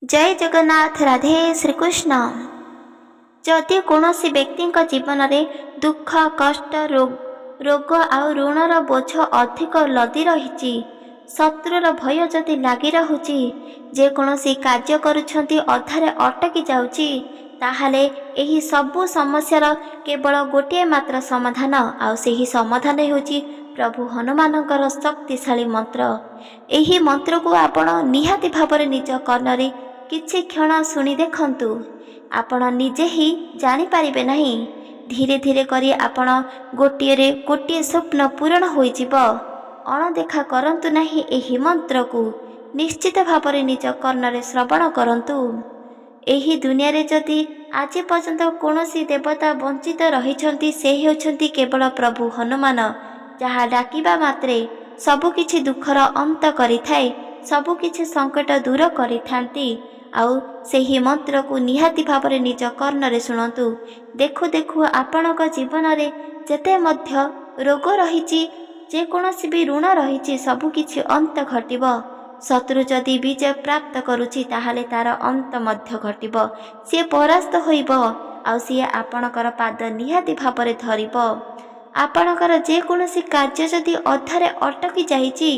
जय जगन्नाथ राधे श्रीकृष्ण। जदि कौनसी व्यक्ति जीवन में दुख कष्ट रोग आउ ऋणर बोझ अधिक लदी रही शत्रुर भय जदि लगी रहुची जेकोसी कार्य करुछंती अधारे अटकी जाउची ताहाले एही सबु समस्यार केवल गोटे मात्र समाधान आउ सेही समाधान हेउची प्रभु हनुमानकर शक्तिशाली मंत्र। एही मंत्र को आपण निहाती भाବରେ निज कर्णरे किछि क्षण शुणी देखंतु। आपण निजे ही जानी पारिबे नहीं। धीरे धीरे करी आपण गोटे स्वप्न पूरण होई जिवो। अणदेखा करंतु नहीं एही मंत्र को निश्चित भाବରେ निज कर्णरे श्रवण करंतु। एही दुनिया रे जदि आज पर्यंत कौनसी देवता वंचित रहिछंती से हेउछंती केवल प्रभु हनुमान, जहा डाकिबा मात्रे सबुकिछि दुखर अंत करिथाए, सबुकिछि संकट दूर करिथांती। आउ सेही मंत्र को निहाती भाବରେ निज कर्णरे शुणंतु। देखु देखु आपणक जीवन रे जेते मध्य रोग रहिछि, जे कोनोसी भी ऋण रहिछि, सबुकिछि अंत घटिबो। शत्रु जदि विजय प्राप्त करुछि ताहाले तार अंत मध्य घटिबो। सी परास्त होइबो आउ सी आपणकर पाद निहाती भाବରେ धरिबो। आपणकर जे कोनोसी कार्य जदि अधारे अटकी जाइछि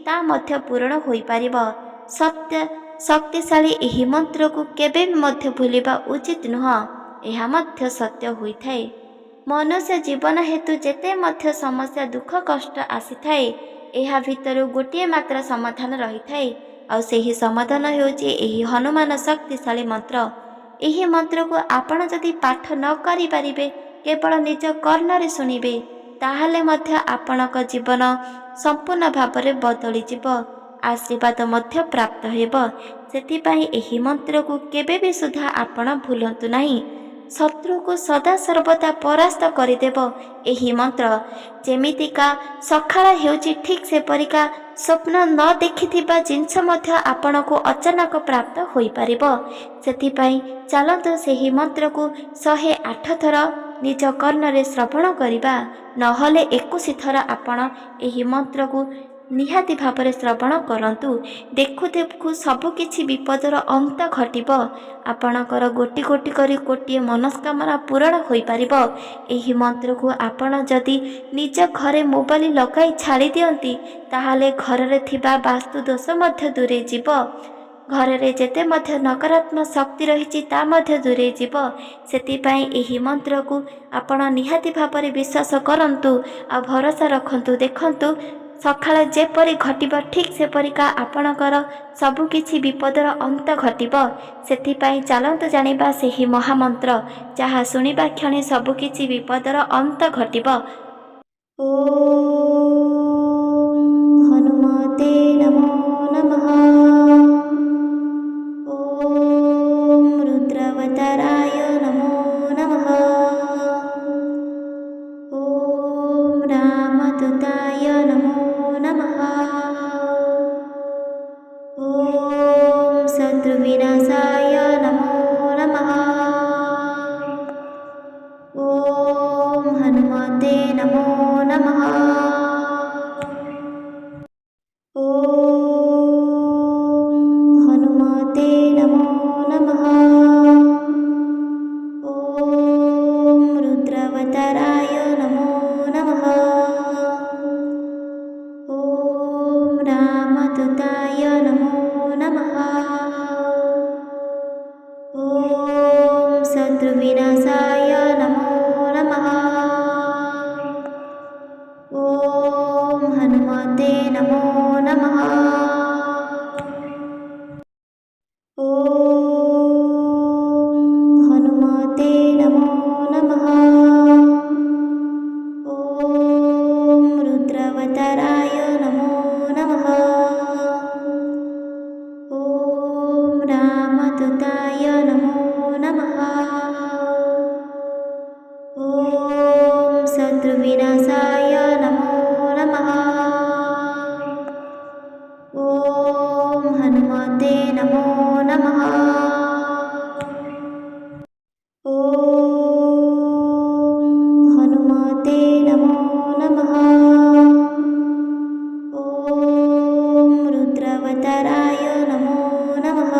ता मध्य पूर्ण होई पारिबो। सत्य शक्तिशाली एही मंत्र को केबे भी मध्य भूलिबा उचित नुह। एहा मध्य सत्य होइथाए। मनुष्य जीवन हेतु जेते मध्य समस्या दुख कष्ट आसीथाए, एहा भितरु गोटे मात्र समाधान रहिथाए आउ सेही समाधान हेउची एही हनुमान शक्तिशाली मंत्र। एही मंत्र को आपण जदि पाठ न करि पारिबे, केवल निज कर्णरे शुणिबे, ताहाले मध्य आपणक जीवन संपूर्ण भाବରେ बदली जिवो। आशीर्वाद मध्य प्राप्त हेबो। सेथिपाई एही मंत्र को केबे भी सुधा आपण भूलंतु नहीं। शत्रु को सदा सर्वदा परास्त करिदेव एही मंत्र। जेमितिका सखाळ हेउची ठीक से परिका स्वप्न न देखिथिबा जिंस मध्य आपण को अचानक प्राप्त होई पारिबो। सेथिपाई चलंतु सेही मंत्र को 108 थर निज कर्णरे श्रवण करिबा, नहले 21 थर आपण एही मंत्र को निहाती भाବରେ श्रवण करंतु। देखु देखु सबु किछि विपदर अंत घटिबो। आपणकर गोटी गोटी करी कोटिए मनस्कामना पूर्ण होई पारिबो। एही मंत्र को आपण जदि निज घरे मोबाइल लगाई छाड़ी दियंती, ताहाले घररे थिबा वास्तु दोष मध्य दूरे जिवो। घररे जेते मध्य नकारात्मक शक्ति रहिछि ता मध्य दूरे जिवो। सेतिपाई एही मंत्र को आपण निहाती भाବରେ विश्वास करंतु आ भरोसा रखंतु। देखंतु सकाଳେ जेपरि घटिबो ठीक से परिका आपणकर सबुकिछि विपदर अंत घटिबो। सेथिपाई चलंतु जानिबा सेही महामंत्र, जहा शुणिबा क्षणे सबुकिछि विपदर अंत घटिबो। ओम हनुमते नमो नमः। ओम रुद्रावताराय नमो नमः। ओम रामदूताय नमो नमः। ओम शत्रुविनाशाय नमो नमः। ओम हनुमते नमो नमः। ओम हनुमते नमो नमः। ओम रुद्रावताराय नमो नमः। ओम रामदूताय नमो नमः। ओम शत्रुविनाशाय नमो नमः। ओम हनुमते नमो नमः। ओम हनुमते नमो नमः। ओम रुद्रावताराय नमो नमः। ओम रामदूताय नमो नमः। ओम शत्रुविनाशाय नमो नमः। ओम हनुमते नमो नमः। ओम हनुमते नमो नमः। ओम रुद्रावताराय नमो नमः।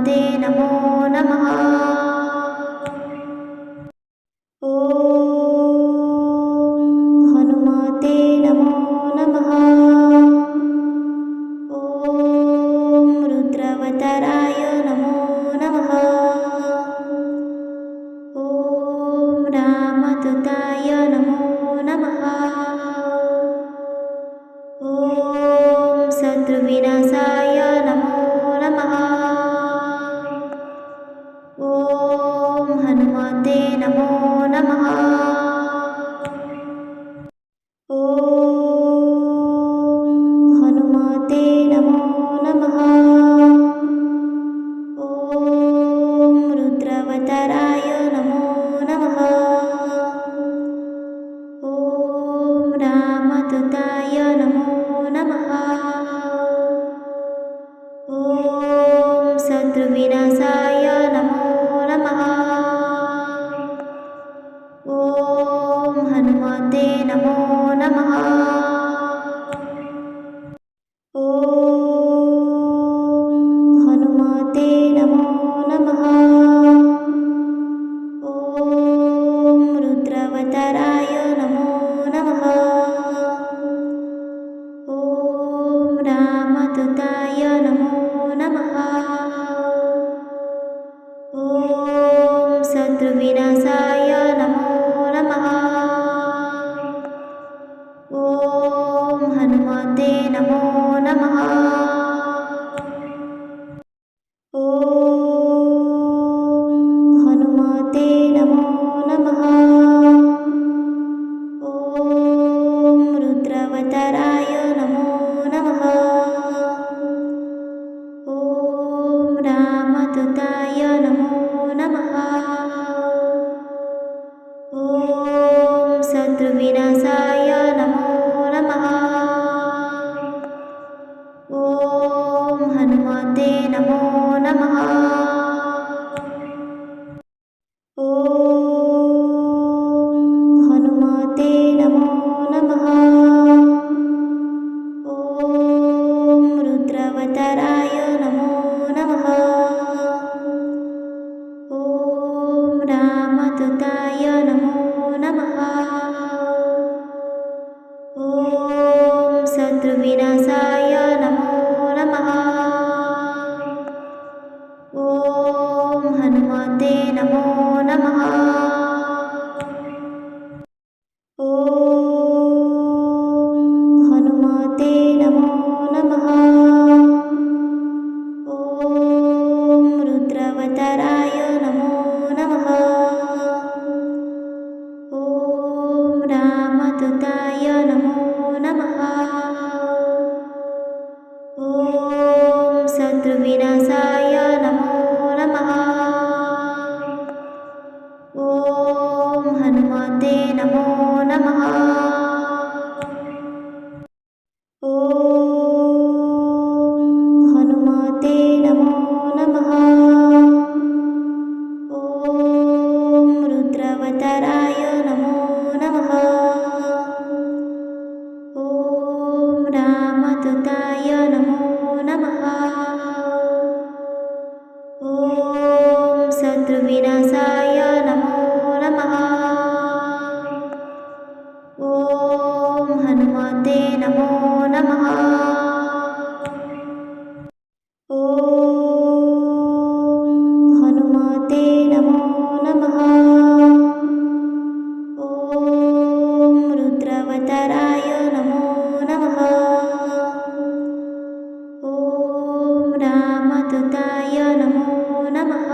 हनुमते नमो नमः। ॐ हनुमते नमो नमः। ॐ रुद्रावताराय नमो नमः। ॐ रामदूताय नमो नमः। ॐ शत्रुविनाशाय नमो नमः। ॐ हनुमते नमो नमः। ॐ हनुमते नमो नमः। ॐ रुद्रावताराय नमो नमः। ॐ रामदूताय नमो नमः। ॐ शत्रुविनाशाय नमो नमः। ॐ हनुमते नमो नमः। ॐ हनुमते नमो नमः। ॐ रुद्रावताराय नमो नमः। ॐ रामदूताय नमो नमः। ॐ शत्रुविनाशाय नमो नमः। ॐ हनुमते नमो नमः। ॐ हनुमते नमो नमः। ॐ रुद्रावताराय नमो नमः। ॐ रामदूताय नमो नमः। ॐ शत्रुविनाशाय नमो नमः। ॐ हनुमते नमो नमः। ॐ हनुमते नमो नमः। ॐ रुद्रावताराय नमो नमः। ॐ रामदूताय नमो नमः। ॐ शत्रुविनाशाय नमो नमः। ॐ हनुमते नमो नमः। ॐ हनुमते नमो नमः। ॐ रुद्रावताराय नमो नमः। ॐ रामदूताय नमो नमः। ॐ शत्रुविनाशाय नमो नमः। ॐ हनुमते नमो नमः। ॐ हनुमते नमो नमः। ॐ रुद्रावताराय नमो नमः। ॐ रामदूताय नमो नमः। ॐ शत्रुविनाशाय नमो नमः। ॐ हनुमते नमो नमः। ॐ हनुमते नमो नमः। ॐ रुद्रावताराय नमो नमः। ॐ रामदूताय नमो नमः।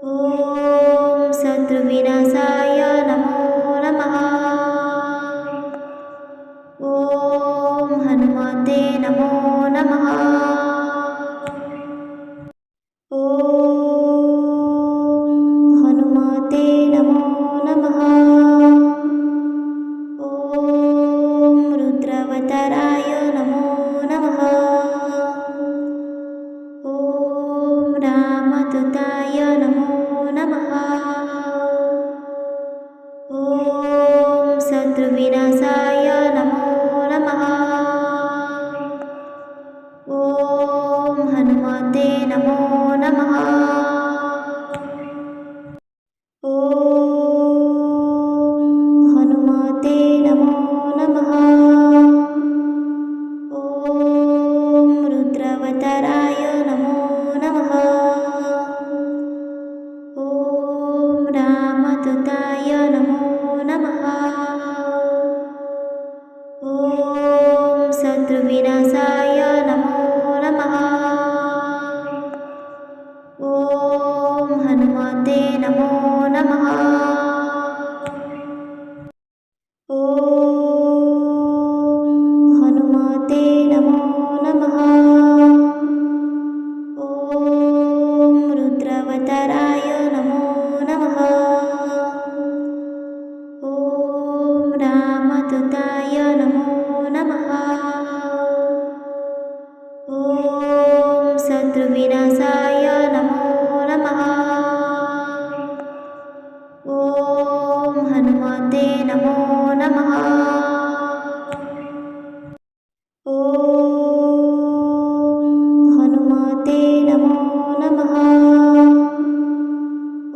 ॐ शत्रुविनाशाय नमो नमः। ॐ हनुमते नमो नमः। ॐ हनुमते नमो नमः। ॐ रुद्रावताराय नमो नमः। ॐ रामदूताय नमो नमः। ॐ शत्रुविनाशाय नमो नमः। ॐ हनुमते हनुमते नमो नमः। ॐ हनुमते नमो नमः। ॐ रुद्रावताराय नमो नमः। ॐ रामदूताय नमो नमः। ॐ शत्रुविनाशाय नमो नमः। ॐ हनुमते नमो नमः। ॐ हनुमते नमो नमः। ॐ रुद्रावताराय नमो नमः। ॐ रामदूताय नमो नमः। ॐ शत्रुविनाशाय नमो नमः। ॐ हनुमते नमो नमः। ॐ हनुमते नमो नमः।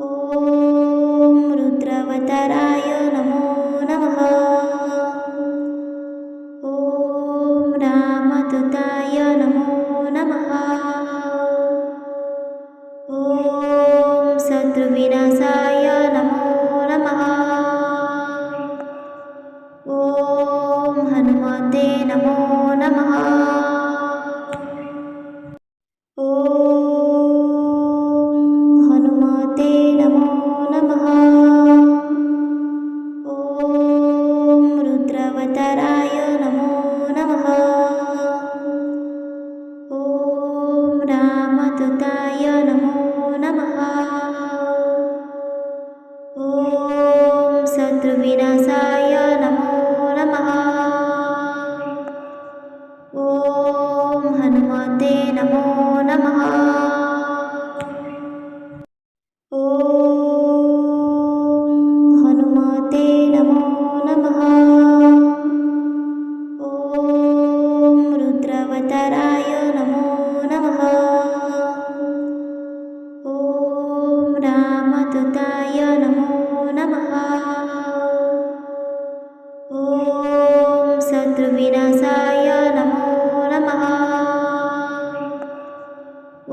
ॐ रुद्रावताराय नमो नमः। ॐ रामदूताय नमो नमः। ॐ शत्रुविनाशाय नमो नमः। ॐ हनुमते नमो नमः। ॐ हनुमते नमो नमः। ॐ रुद्रावताराय नमो नमः। ॐ रामदूताय नमो नमः। ॐ शत्रुविनाशाय नमो नमः। ॐ हनुमते नमो नमः। ॐ हनुमते नमो नमः। ॐ रुद्रावताराय नमो नमः। ॐ रामदूताय नमो नमः। ॐ शत्रुविनाशाय नमो नमः।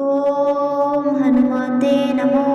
ॐ हनुमते नमो